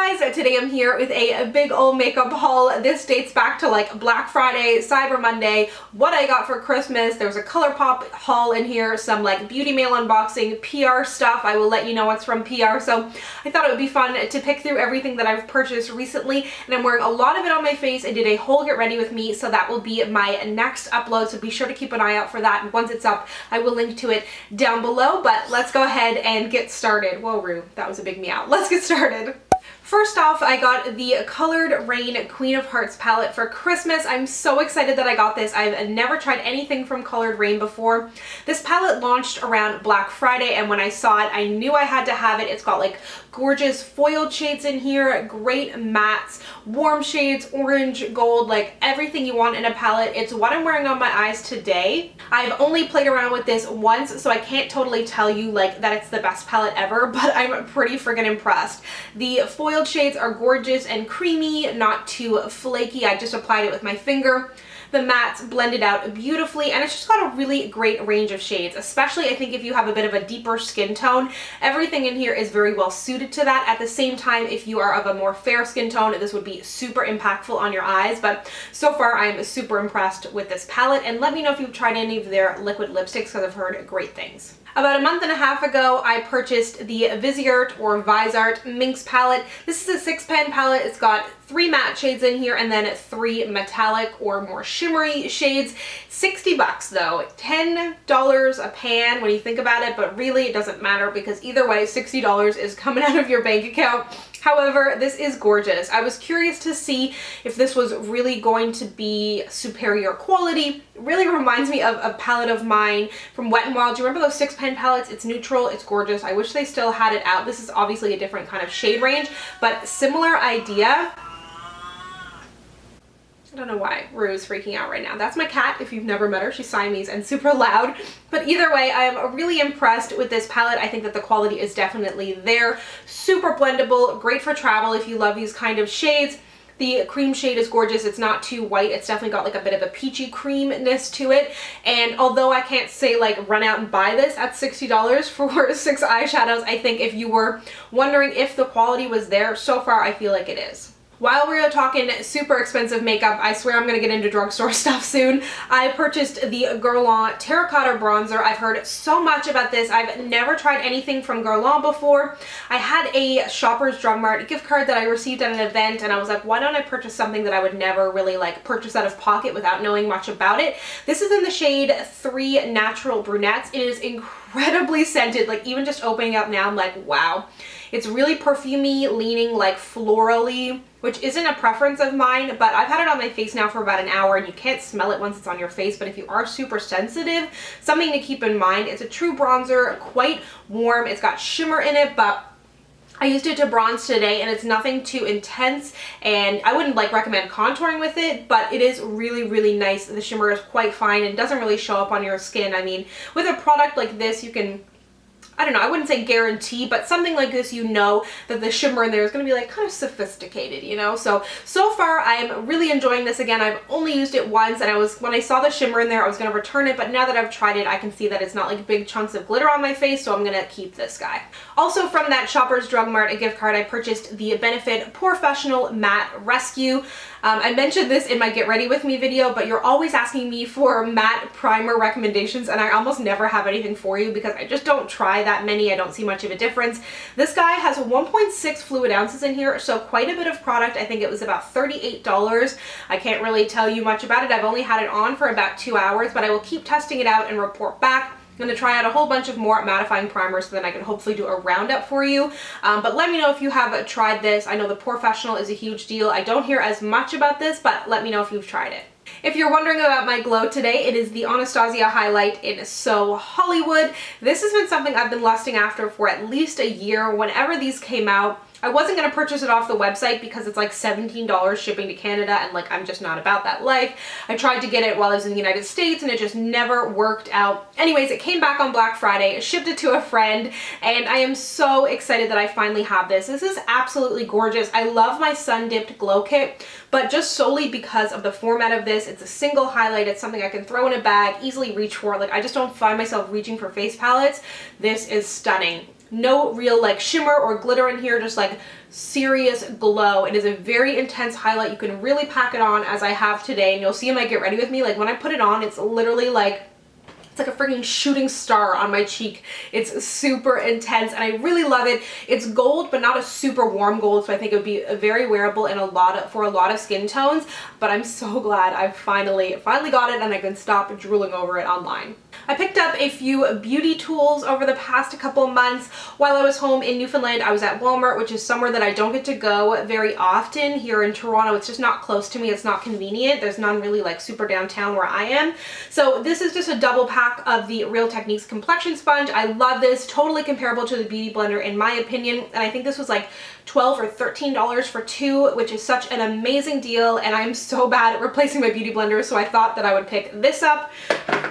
guys, today I'm here with a big old makeup haul. This dates back to like Black Friday, Cyber Monday, what I got for Christmas. There's a ColourPop haul in here, some like beauty mail unboxing, PR stuff. I will let you know what's from PR. So I thought it would be fun to pick through everything that I've purchased recently, and I'm wearing a lot of it on my face. I did a whole get ready with me, so that will be my next upload, so be sure to keep an eye out for that, and once it's up I will link to it down below. But let's go ahead and get started. Whoa, Rue, that was a big meow. Let's get started. First off, I got the Colored Rain Queen of Hearts palette for Christmas. I'm so excited that I got this. I've never tried anything from Colored Rain before. This palette launched around Black Friday, and when I saw it, I knew I had to have it. It's got like gorgeous foiled shades in here, great mattes, warm shades, orange, gold, like everything you want in a palette. It's what I'm wearing on my eyes today. I've only played around with this once, so I can't totally tell you like that it's the best palette ever, but I'm pretty friggin' impressed. The foiled shades are gorgeous and creamy, not too flaky. I just applied it with my finger. The mattes blended out beautifully, and it's just got a really great range of shades, especially I think if you have a bit of a deeper skin tone. Everything in here is very well suited to that. At the same time, if you are of a more fair skin tone, this would be super impactful on your eyes. But so far I'm super impressed with this palette, and let me know if you've tried any of their liquid lipsticks because I've heard great things. About a month and a half ago, I purchased the Viseart or Viseart Minx palette. This is a 6-pan palette. It's got 3 matte shades in here and then 3 metallic or more shimmery shades. 60 bucks though. $10 a pan when you think about it, but really it doesn't matter because either way, $60 is coming out of your bank account. However, this is gorgeous. I was curious to see if this was really going to be superior quality. It really reminds me of a palette of mine from Wet n Wild. Do you remember those 6-pan palettes? It's neutral, it's gorgeous. I wish they still had it out. This is obviously a different kind of shade range, but similar idea. I don't know why Rue's freaking out right now. That's my cat, if you've never met her. She's Siamese and super loud. But either way, I am really impressed with this palette. I think that the quality is definitely there. Super blendable, great for travel if you love these kind of shades. The cream shade is gorgeous. It's not too white. It's definitely got like a bit of a peachy creamness to it. And although I can't say like run out and buy this at $60 for 6 eyeshadows, I think if you were wondering if the quality was there, so far I feel like it is. While we are talking super expensive makeup, I swear I'm going to get into drugstore stuff soon. I purchased the Guerlain Terracotta Bronzer. I've heard so much about this. I've never tried anything from Guerlain before. I had a Shoppers Drug Mart gift card that I received at an event, and I was like, why don't I purchase something that I would never really like purchase out of pocket without knowing much about it. This is in the shade 3 Natural Brunettes. It is incredibly scented. Like even just opening up now, I'm like, wow. It's really perfumey, leaning like florally, which isn't a preference of mine, but I've had it on my face now for about an hour, and you can't smell it once it's on your face, but if you are super sensitive, something to keep in mind. It's a true bronzer, quite warm. It's got shimmer in it, but I used it to bronze today, and it's nothing too intense, and I wouldn't like recommend contouring with it, but it is really, really nice. The shimmer is quite fine and doesn't really show up on your skin. I mean, with a product like this, you can, I don't know, I wouldn't say guarantee, but something like this, you know that the shimmer in there is going to be like kind of sophisticated, you know? So far I'm really enjoying this. Again, I've only used it once, and when I saw the shimmer in there, I was going to return it, but now that I've tried it, I can see that it's not like big chunks of glitter on my face, so I'm going to keep this guy. Also from that Shoppers Drug Mart gift card, I purchased the Benefit Professional Matte Rescue. I mentioned this in my Get Ready With Me video, but you're always asking me for matte primer recommendations, and I almost never have anything for you because I just don't try that many. I don't see much of a difference. This guy has 1.6 fluid ounces in here, so quite a bit of product. I think it was about $38. I can't really tell you much about it. I've only had it on for about 2 hours, but I will keep testing it out and report back. I'm going to try out a whole bunch of more mattifying primers so then I can hopefully do a roundup for you. But let me know if you have tried this. I know the Professional is a huge deal. I don't hear as much about this, but let me know if you've tried it. If you're wondering about my glow today, it is the Anastasia Highlight in So Hollywood. This has been something I've been lusting after for at least a year. Whenever these came out, I wasn't going to purchase it off the website because it's like $17 shipping to Canada, and like I'm just not about that life. I tried to get it while I was in the United States and it just never worked out. Anyways, it came back on Black Friday, shipped it to a friend, and I am so excited that I finally have this. This is absolutely gorgeous. I love my Sun Dipped Glow Kit, but just solely because of the format of this. It's a single highlight. It's something I can throw in a bag, easily reach for. Like I just don't find myself reaching for face palettes. This is stunning. No real like shimmer or glitter in here, just like serious glow. It is a very intense highlight. You can really pack it on as I have today, and you'll see in my Get Ready With Me, like when I put it on, it's literally like, it's like a freaking shooting star on my cheek. It's super intense and I really love it. It's gold, but not a super warm gold, so I think it would be very wearable in for a lot of skin tones, but I'm so glad I finally got it and I can stop drooling over it online. I picked up a few beauty tools over the past couple months. While I was home in Newfoundland, I was at Walmart, which is somewhere that I don't get to go very often here in Toronto. It's just not close to me. It's not convenient. There's none really like super downtown where I am. So this is just a double pack of the Real Techniques complexion sponge. I love this. Totally comparable to the Beauty Blender in my opinion. And I think this was like $12 or $13 for two, which is such an amazing deal. And I'm so bad at replacing my Beauty Blender, so I thought that I would pick this up.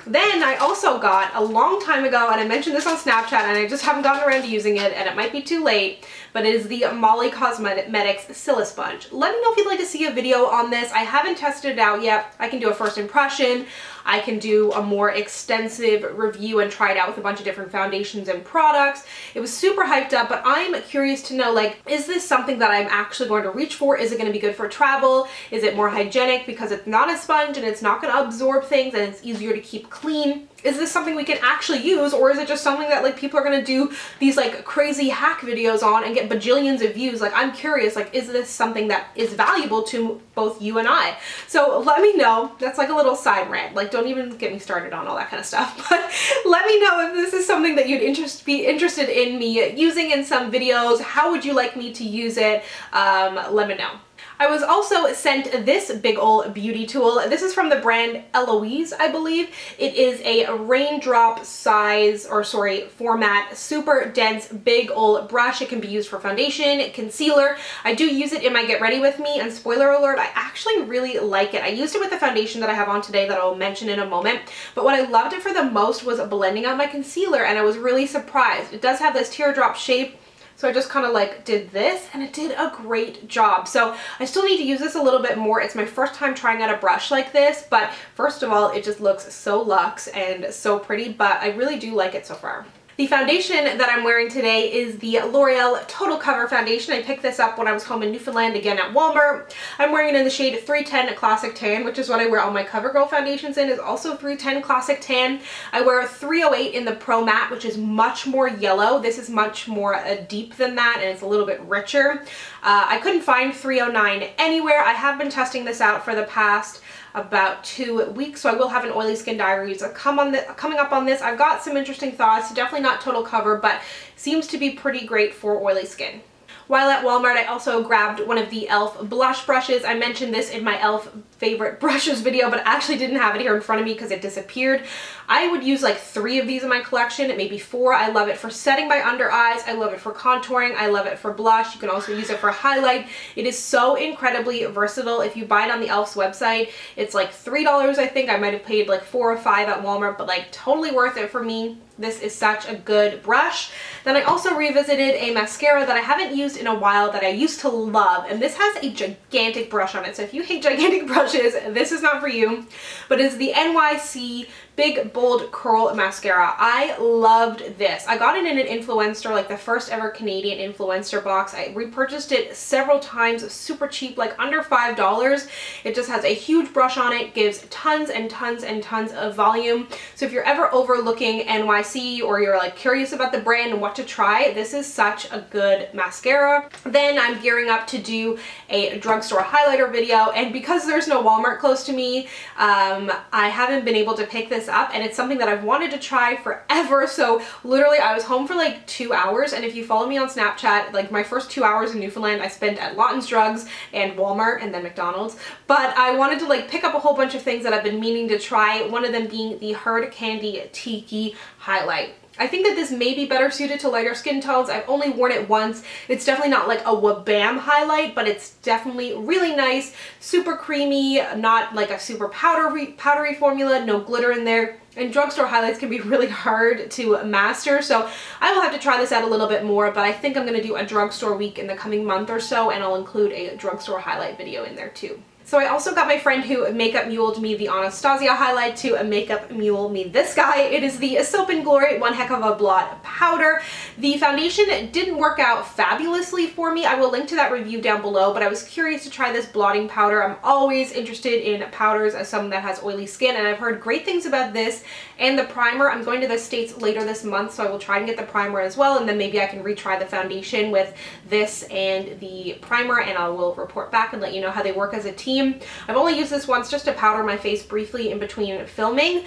Then I also got a long time ago, and I mentioned this on Snapchat and I just haven't gotten around to using it and it might be too late, but it is the Molly Cosmetics Scylla Sponge. Let me know if you'd like to see a video on this. I haven't tested it out yet. I can do a first impression. I can do a more extensive review and try it out with a bunch of different foundations and products. It was super hyped up, but I'm curious to know, like, is this something that I'm actually going to reach for? Is it going to be good for travel? Is it more hygienic because it's not a sponge and it's not going to absorb things and it's easier to keep clean? Is this something we can actually use, or is it just something that like people are gonna do these like crazy hack videos on and get bajillions of views? Like, I'm curious, like, is this something that is valuable to both you and I? So let me know. That's like a little side rant. Like, don't even get me started on all that kind of stuff. But let me know if this is something that you'd be interested in me using in some videos. How would you like me to use it? Let me know. I was also sent this big ol' beauty tool. This is from the brand Eloise, I believe. It is a raindrop size, or sorry, format, super dense, big ol' brush. It can be used for foundation, concealer. I do use it in my Get Ready With Me, and spoiler alert, I actually really like it. I used it with the foundation that I have on today that I'll mention in a moment, but what I loved it for the most was blending out my concealer, and I was really surprised. It does have this teardrop shape, so I just kind of like did this and it did a great job. So I still need to use this a little bit more. It's my first time trying out a brush like this, but first of all, it just looks so luxe and so pretty, but I really do like it so far. The foundation that I'm wearing today is the L'Oreal Total Cover Foundation. I picked this up when I was home in Newfoundland, again at Walmart. I'm wearing it in the shade 310 Classic Tan, which is what I wear all my CoverGirl foundations in, is also 310 Classic Tan. I wear 308 in the Pro Matte, which is much more yellow. This is much more deep than that, and it's a little bit richer. I couldn't find 309 anywhere. I have been testing this out for the past about 2 weeks, so I will have an oily skin diaries coming up on this. I've got some interesting thoughts. Definitely not total cover, but seems to be pretty great for oily skin. While at Walmart, I also grabbed one of the e.l.f. blush brushes. I mentioned this in my e.l.f. favorite brushes video, but I actually didn't have it here in front of me because it disappeared. I would use like 3 of these in my collection, maybe 4. I love it for setting my under eyes. I love it for contouring. I love it for blush. You can also use it for highlight. It is so incredibly versatile. If you buy it on the e.l.f.'s website, it's like $3, I think. I might have paid like $4 or $5 at Walmart, but like totally worth it for me. This is such a good brush. Then I also revisited a mascara that I haven't used in a while that I used to love, and this has a gigantic brush on it. So if you hate gigantic brushes, this is not for you, but it's the NYC Big Bold Curl Mascara. I loved this. I got it in an influencer, like the first ever Canadian influencer box. I repurchased it several times, super cheap, like under $5. It just has a huge brush on it, gives tons and tons and tons of volume. So if you're ever overlooking NYC or you're like curious about the brand and what to try, this is such a good mascara. Then I'm gearing up to do a drugstore highlighter video, and because there's no Walmart close to me, I haven't been able to pick this up, and it's something that I've wanted to try forever. So literally I was home for like 2 hours, and if you follow me on Snapchat, like my first 2 hours in Newfoundland I spent at Lawton's Drugs and Walmart and then McDonald's. But I wanted to like pick up a whole bunch of things that I've been meaning to try, one of them being the Hard Candy Tiki highlight. I think that this may be better suited to lighter skin tones. I've only worn it once. It's definitely not like a wabam highlight, but it's definitely really nice, super creamy, not like a super powdery formula, no glitter in there. And drugstore highlights can be really hard to master, so I will have to try this out a little bit more, but I think I'm going to do a drugstore week in the coming month or so, and I'll include a drugstore highlight video in there too. So I also got my friend who makeup muled me the Anastasia highlight to makeup mule me this guy. It is the Soap and Glory One Heck of a Blot powder. The foundation didn't work out fabulously for me. I will link to that review down below, but I was curious to try this blotting powder. I'm always interested in powders as someone that has oily skin, and I've heard great things about this and the primer. I'm going to the States later this month, so I will try and get the primer as well, and then maybe I can retry the foundation with this and the primer, and I will report back and let you know how they work as a team. I've only used this once just to powder my face briefly in between filming.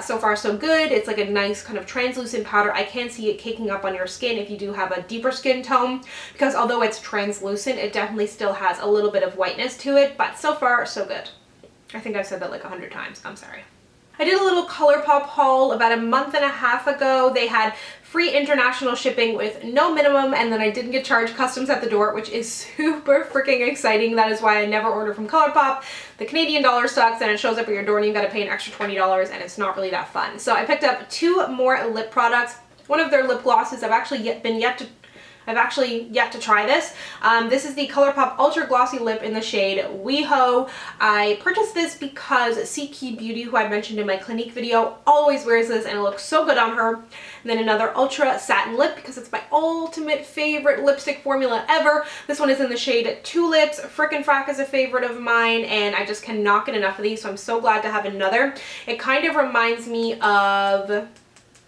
So far so good. It's like a nice kind of translucent powder. I can see it caking up on your skin if you do have a deeper skin tone, because although it's translucent, it definitely still has a little bit of whiteness to it, but so far so good. I think I've said that like 100 times. I'm sorry. I did a little ColourPop haul about a month and a half ago. They had free international shipping with no minimum, and then I didn't get charged customs at the door, which is super freaking exciting. That is why I never order from ColourPop. The Canadian dollar sucks, and it shows up at your door and you gotta pay an extra $20, and it's not really that fun. So I picked up 2 more lip products. One of their lip glosses I've actually yet to try this. This is the ColourPop Ultra Glossy Lip in the shade WeHo. I purchased this because Tiki Beauty, who I mentioned in my Clinique video, always wears this and it looks so good on her. And then another Ultra Satin Lip because it's my ultimate favorite lipstick formula ever. This one is in the shade Tulips. Frickin' Frack is a favorite of mine, and I just cannot get enough of these, so I'm so glad to have another. It kind of reminds me of,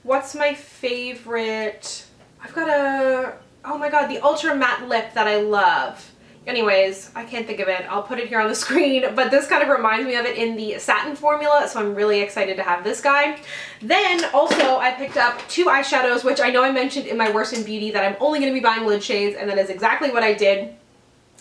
what's my favorite? I've got a, oh my god, the Ultra Matte Lip that I love. Anyways, I can't think of it. I'll put it here on the screen, but this kind of reminds me of it in the satin formula, so I'm really excited to have this guy. Then also I picked up 2 eyeshadows, which I know I mentioned in my Worse in Beauty that I'm only going to be buying lid shades, and that is exactly what I did.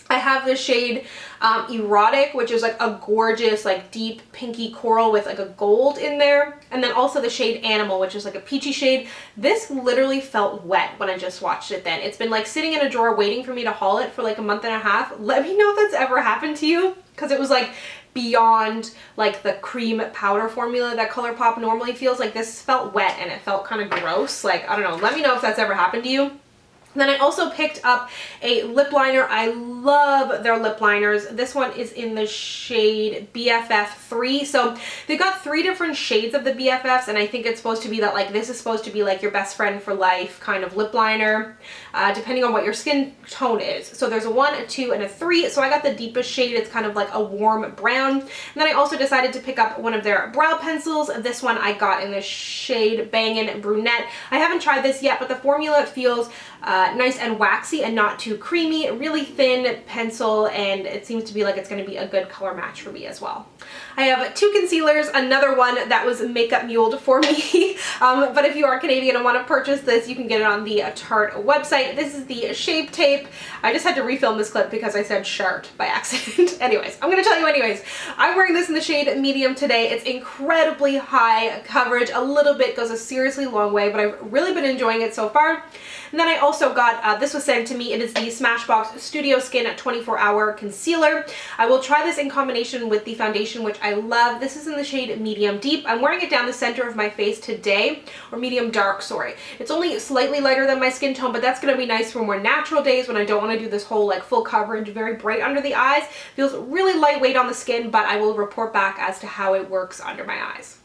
I have the shade Erotic, which is like a gorgeous like deep pinky coral with like a gold in there, and then also the shade Animal, which is like a peachy shade. This literally felt wet when I just watched it then. It's been like sitting in a drawer waiting for me to haul it for like a month and a half. Let me know if that's ever happened to you, because it was like beyond like the cream powder formula that ColourPop normally feels. Like this felt wet and it felt kind of gross. Like, I don't know, let me know if that's ever happened to you. Then I also picked up a lip liner. I love their lip liners. This one is in the shade BFF3. So they've got 3 different shades of the BFFs, and I think it's supposed to be that like this is supposed to be like your best friend for life kind of lip liner, depending on what your skin tone is. So there's a 1, a 2, and a 3. So I got the deepest shade. It's kind of like a warm brown. And then I also decided to pick up one of their brow pencils. This one I got in the shade Bangin' Brunette. I haven't tried this yet, but the formula feels nice and waxy and not too creamy. Really thin pencil, and it seems to be like it's going to be a good color match for me as well. I have 2 concealers, another one that was makeup muled for me. But if you are Canadian and want to purchase this, you can get it on the Tarte website. This is the Shape Tape. I just had to refilm this clip because I said Chart by accident. Anyways, I'm going to tell you anyways. I'm wearing this in the shade Medium today. It's incredibly high coverage. A little bit goes a seriously long way, but I've really been enjoying it so far. And then I also got, this was sent to me, it is the Smashbox Studio Skin 24-Hour Concealer. I will try this in combination with the foundation, which I love. This is in the shade Medium Deep. I'm wearing it down the center of my face today, or Medium Dark, sorry. It's only slightly lighter than my skin tone, but that's going to be nice for more natural days when I don't want to do this whole like full coverage, very bright under the eyes. Feels really lightweight on the skin, but I will report back as to how it works under my eyes.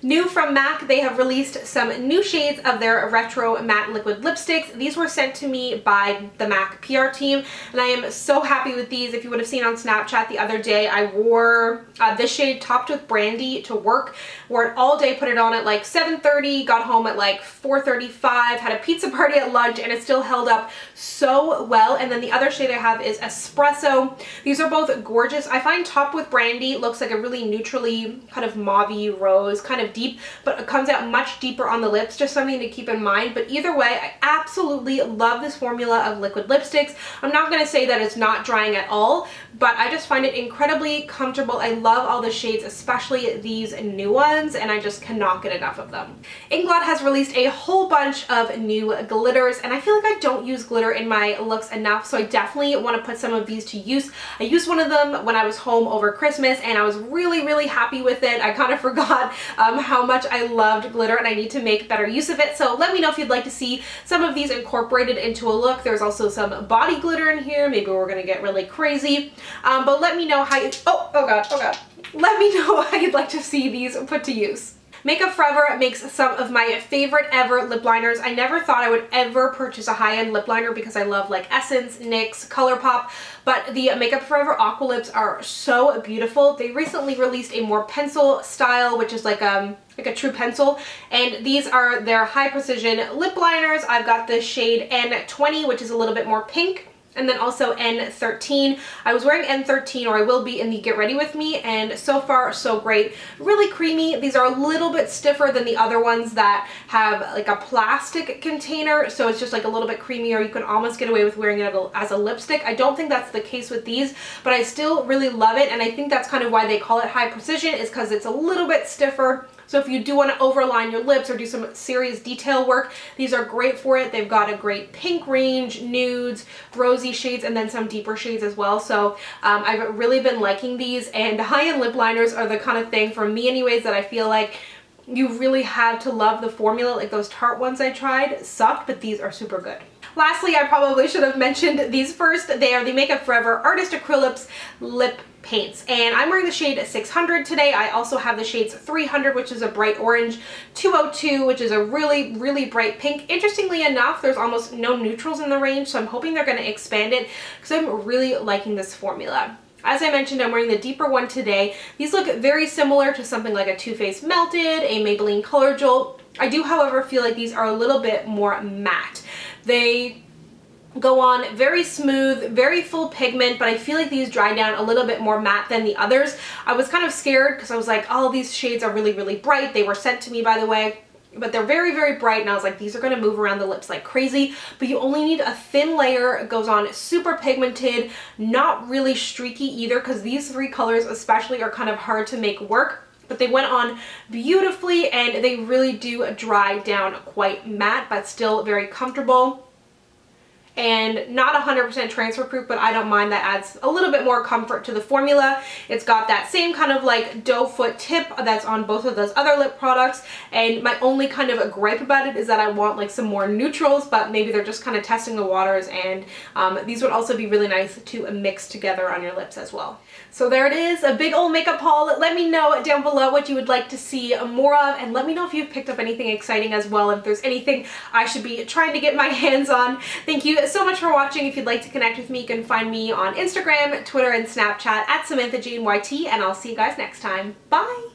New from MAC, they have released some new shades of their retro matte liquid lipsticks. These were sent to me by the MAC PR team, and I am so happy with these. If you would have seen on Snapchat the other day, I wore this shade topped with brandy to work. Wore it all day, put it on at like 7:30, got home at like 4:35, had a pizza party at lunch, and it still held up so well. And then the other shade I have is Espresso. These are both gorgeous. I find topped with brandy looks like a really neutrally kind of mauve-y rose, kind of deep, but it comes out much deeper on the lips, just something to keep in mind. But either way, I absolutely love this formula of liquid lipsticks. I'm not going to say that it's not drying at all, but I just find it incredibly comfortable. I love all the shades, especially these new ones, and I just cannot get enough of them. Inglot has released a whole bunch of new glitters, and I feel like I don't use glitter in my looks enough, so I definitely want to put some of these to use. I used one of them when I was home over Christmas, and I was really, really happy with it. I kind of forgot how much I loved glitter, and I need to make better use of it. So let me know if you'd like to see some of these incorporated into a look. There's also some body glitter in here. Maybe we're gonna get really crazy. But let me know how you, oh god. Let me know how you'd like to see these put to use. Makeup Forever makes some of my favorite ever lip liners. I never thought I would ever purchase a high-end lip liner because I love like Essence, NYX, ColourPop, but the Makeup Forever Aqua Lips are so beautiful. They recently released a more pencil style, which is like a true pencil, and these are their high precision lip liners. I've got the shade N20, which is a little bit more pink, and then also N13. I was wearing N13, or I will be, in the Get Ready With Me, and so far so great. Really creamy. These are a little bit stiffer than the other ones that have like a plastic container, so it's just like a little bit creamier. You can almost get away with wearing it as a lipstick. I don't think that's the case with these, but I still really love it, and I think that's kind of why they call it high precision, is because it's a little bit stiffer. So if you do want to overline your lips or do some serious detail work, these are great for it. They've got a great pink range, nudes, rosy shades, and then some deeper shades as well. So I've really been liking these, and high-end lip liners are the kind of thing, for me anyways, that I feel like you really have to love the formula. Like those Tarte ones I tried sucked, but these are super good. Lastly, I probably should have mentioned these first. They are the Makeup Forever Artist Acrylics Lip Paints, and I'm wearing the shade 600 today. I also have the shades 300, which is a bright orange, 202, which is a really bright pink. Interestingly enough, there's almost no neutrals in the range, so I'm hoping they're going to expand it because I'm really liking this formula. As I mentioned, I'm wearing the deeper one today. These look very similar to something like a Too Faced Melted, a Maybelline Color Jolt. I do, however, feel like these are a little bit more matte. They go on very smooth, very full pigment, but I feel like these dry down a little bit more matte than the others. I was kind of scared because I was like, oh, these shades are really bright. They were sent to me, by the way, but they're very bright, and I was like, these are going to move around the lips like crazy. But you only need a thin layer. It goes on super pigmented, not really streaky either, because these three colors especially are kind of hard to make work. But they went on beautifully, and they really do dry down quite matte, but still very comfortable. And not 100% transfer proof, but I don't mind. That adds a little bit more comfort to the formula. It's got that same kind of like doe foot tip that's on both of those other lip products, and my only kind of a gripe about it is that I want like some more neutrals, but maybe they're just kind of testing the waters, and these would also be really nice to mix together on your lips as well. So there it is, a big old makeup haul. Let me know down below what you would like to see more of, and let me know if you've picked up anything exciting as well, and if there's anything I should be trying to get my hands on. Thank you so much for watching. If you'd like to connect with me, you can find me on Instagram, Twitter, and Snapchat at SamanthaJaneYT, and I'll see you guys next time. Bye!